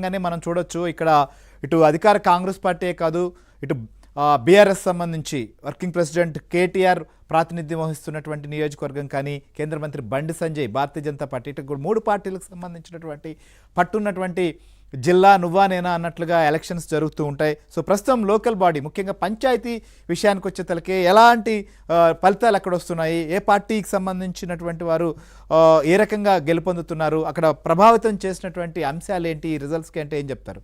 భాగంగానే మనం చూడొచ్చు ఇక్కడ ఇటు అధికార కాంగ్రెస్ పార్టీయే కాదు ఇటు బీఆర్ఎస్ సంబంధించి వర్కింగ్ ప్రెసిడెంట్ కేటీఆర్ ప్రాతినిధ్యం వహిస్తున్నటువంటి నియోజకవర్గం కానీ కేంద్ర మంత్రి బండి సంజయ్ భారతీయ జనతా పార్టీ ఇటు మూడు పార్టీలకు సంబంధించినటువంటి పట్టున్నటువంటి జిల్లా నువ్వా నేనా అన్నట్లుగా ఎలక్షన్స్ జరుగుతూ ఉంటాయి. సో ప్రస్తుతం లోకల్ బాడీ ముఖ్యంగా పంచాయతీ విషయానికి వచ్చేతలకే ఎలాంటి ఫలితాలు అక్కడ వస్తున్నాయి, ఏ పార్టీకి సంబంధించినటువంటి వారు ఏ రకంగా గెలుపొందుతున్నారు, అక్కడ ప్రభావితం చేసినటువంటి అంశాలు ఏంటి, రిజల్ట్స్కి అంటే ఏం చెప్తారు?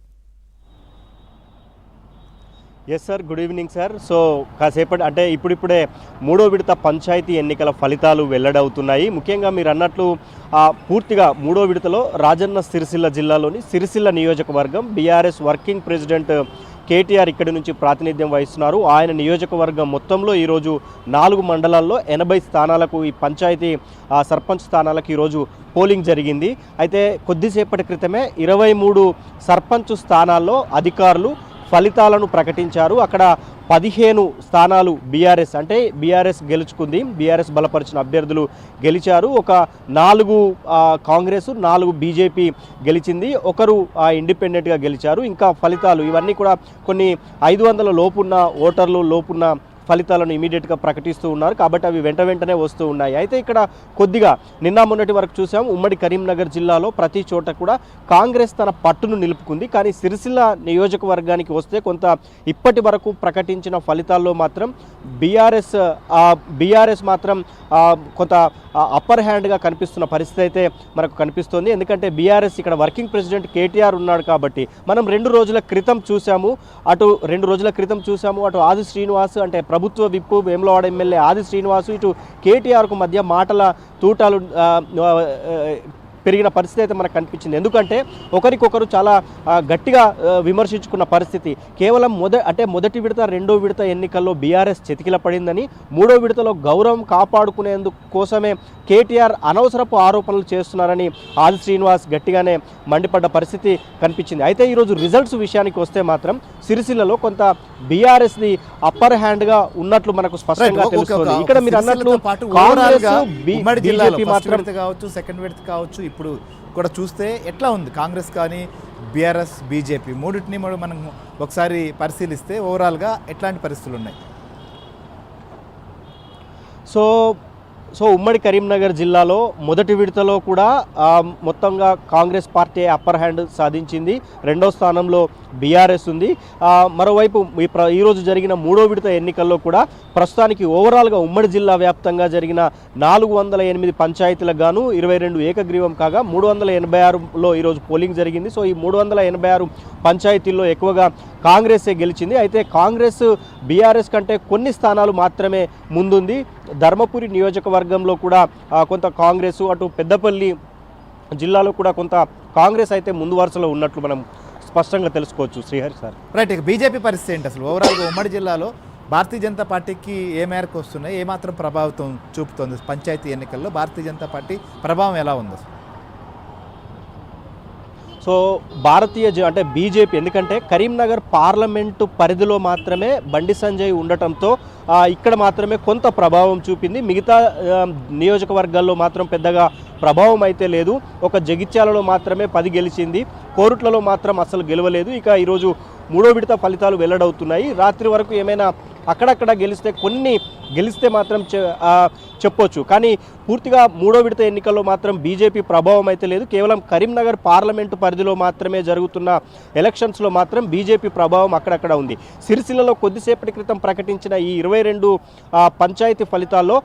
Yes sir, good evening sir. So కాసేపటి అంటే ఇప్పుడిప్పుడే మూడో విడత పంచాయతీ ఎన్నికల ఫలితాలు వెల్లడవుతున్నాయి. ముఖ్యంగా మీరు అన్నట్లు పూర్తిగా మూడో విడతలో రాజన్న సిరిసిల్ల జిల్లాలోని సిరిసిల్ల నియోజకవర్గం బీఆర్ఎస్ వర్కింగ్ ప్రెసిడెంట్ కేటీఆర్ ఇక్కడి నుంచి ప్రాతినిధ్యం వహిస్తున్నారు. ఆయన నియోజకవర్గం మొత్తంలో ఈరోజు 4 మండలాల్లో 80 స్థానాలకు ఈ పంచాయతీ సర్పంచ్ స్థానాలకు ఈరోజు పోలింగ్ జరిగింది. అయితే కొద్దిసేపటి క్రితమే 23 సర్పంచ్ స్థానాల్లో అధికారులు ఫలితాలను ప్రకటించారు. అక్కడ 15 స్థానాలు బీఆర్ఎస్ అంటే బీఆర్ఎస్ గెలుచుకుంది, బీఆర్ఎస్ బలపరిచిన అభ్యర్థులు గెలిచారు. ఒక 4 కాంగ్రెస్, 4 బీజేపీ గెలిచింది, ఒకరు ఇండిపెండెంట్గా గెలిచారు. ఇంకా ఫలితాలు ఇవన్నీ కూడా కొన్ని 500 లోపున్న ఓటర్లు లోపున్న ఫలితాలను ఇమీడియట్గా ప్రకటిస్తూ ఉన్నారు కాబట్టి అవి వెంటనే వస్తూ ఉన్నాయి. అయితే ఇక్కడ కొద్దిగా నిన్న మొన్నటి వరకు చూసాం ఉమ్మడి కరీంనగర్ జిల్లాలో ప్రతి చోట కూడా కాంగ్రెస్ తన పట్టును నిలుపుకుంది. కానీ సిరిసిల్ల నియోజకవర్గానికి వస్తే కొంత ఇప్పటి వరకు ప్రకటించిన ఫలితాల్లో మాత్రం బీఆర్ఎస్ మాత్రం కొంత అప్పర్ హ్యాండ్గా కనిపిస్తున్న పరిస్థితి అయితే మనకు కనిపిస్తుంది. ఎందుకంటే బీఆర్ఎస్ ఇక్కడ వర్కింగ్ ప్రెసిడెంట్ కేటీఆర్ ఉన్నాడు కాబట్టి మనం 2 రోజుల క్రితం చూసాము, అటు ఆది శ్రీనివాస్ అంటే ప్రభుత్వ విప్పు వేములవాడ ఎమ్మెల్యే ఆది శ్రీనివాసు ఇటు కేటీఆర్కు మధ్య మాటల తూటాలు పెరిగిన పరిస్థితి అయితే మనకు కనిపించింది. ఎందుకంటే ఒకరికొకరు చాలా గట్టిగా విమర్శించుకున్న పరిస్థితి. కేవలం మొదటి విడత రెండో విడత ఎన్నికల్లో బీఆర్ఎస్ చెతికిల పడిందని, మూడో విడతలో గౌరవం కాపాడుకునేందుకు కోసమే కేటీఆర్ అనవసరపు ఆరోపణలు చేస్తున్నారని ఆది శ్రీనివాస్ గట్టిగానే మండిపడ్డ పరిస్థితి కనిపించింది. అయితే ఈరోజు రిజల్ట్స్ విషయానికి వస్తే మాత్రం సిరిసిల్లలో కొంత బీఆర్ఎస్ది అప్పర్ హ్యాండ్గా ఉన్నట్లు మనకు స్పష్టంగా తెలుస్తుంది. ఇక్కడ మీరు అన్నట్లు బీజేపీ మాత్రం కావచ్చు, సెకండ్ విడత కావచ్చు, ఇప్పుడు కూడా చూస్తే ఎట్లా ఉంది కాంగ్రెస్ కానీ బీఆర్ఎస్ బీజేపీ మూడింటిని మనం ఒకసారి పరిశీలిస్తే ఓవరాల్గా ఎట్లాంటి పరిస్థితులు ఉన్నాయి? సో ఉమ్మడి కరీంనగర్ జిల్లాలో మొదటి విడతలో కూడా మొత్తంగా కాంగ్రెస్ పార్టీ అప్పర్ హ్యాండ్ సాధించింది. రెండో స్థానంలో బీఆర్ఎస్ ఉంది. మరోవైపు ఈరోజు జరిగిన మూడో విడత ఎన్నికల్లో కూడా ప్రస్తుతానికి ఓవరాల్గా ఉమ్మడి జిల్లా వ్యాప్తంగా జరిగిన 408 పంచాయతీలకు గాను 22 ఏకగ్రీవం కాగా 386లో ఈరోజు పోలింగ్ జరిగింది. సో ఈ 386 పంచాయతీల్లో ఎక్కువగా కాంగ్రెసే గెలిచింది. అయితే కాంగ్రెస్ బీఆర్ఎస్ కంటే కొన్ని స్థానాలు మాత్రమే ముందుంది. ధర్మపురి నియోజకవర్గంలో కూడా కొంత కాంగ్రెస్, అటు పెద్దపల్లి జిల్లాలో కూడా కొంత కాంగ్రెస్ అయితే ముందు వరుసలో ఉన్నట్లు మనం స్పష్టంగా తెలుసుకోవచ్చు. Srihari sir, right. ఇక బీజేపీ పరిస్థితి ఏంటి అసలు? ఓవరాల్గా ఉమ్మడి జిల్లాలో భారతీయ జనతా పార్టీకి ఏ మేరకు వస్తున్నాయి, ఏమాత్రం ప్రభావితం చూపుతోంది పంచాయతీ ఎన్నికల్లో? భారతీయ జనతా పార్టీ ప్రభావం ఎలా ఉంది అసలు? సో అంటే బీజేపీ, ఎందుకంటే కరీంనగర్ పార్లమెంటు పరిధిలో మాత్రమే బండి సంజయ్ ఉండటంతో ఇక్కడ మాత్రమే కొంత ప్రభావం చూపింది. మిగతా నియోజకవర్గాల్లో మాత్రం పెద్దగా ప్రభావం అయితే లేదు. ఒక జగిత్యాలలో మాత్రమే 10 గెలిచింది, కోరుట్లలో మాత్రం అసలు గెలవలేదు. ఇక ఈరోజు మూడో విడత ఫలితాలు వెల్లడవుతున్నాయి. రాత్రి వరకు ఏమైనా అక్కడక్కడ గెలిస్తే మాత్రం చెప్పొచ్చు. కానీ పూర్తిగా మూడో విడత ఎన్నికల్లో మాత్రం బీజేపీ ప్రభావం అయితే లేదు. కేవలం కరీంనగర్ పార్లమెంటు పరిధిలో మాత్రమే జరుగుతున్న ఎలక్షన్స్లో మాత్రం బీజేపీ ప్రభావం అక్కడక్కడ ఉంది. సిరిసిల్లలో కొద్దిసేపటి క్రితం ప్రకటించిన ఈ 22 పంచాయతీ ఫలితాల్లో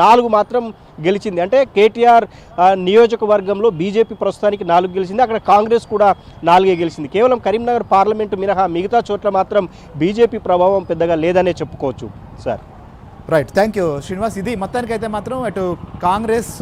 4 మాత్రం గెలిచింది. అంటే కేటీఆర్ నియోజకవర్గంలో బీజేపీ ప్రస్తుతానికి 4 గెలిచింది, అక్కడ కాంగ్రెస్ కూడా 4 గెలిచింది. కేవలం కరీంనగర్ పార్లమెంటు మినహా మిగతా చోట్ల మాత్రం బీజేపీ ప్రభావం పెద్దగా లేదనే చెప్పుకోవచ్చు sir. Right, thank you Srinivas. ఇది మొత్తానికైతే మాత్రం అటు కాంగ్రెస్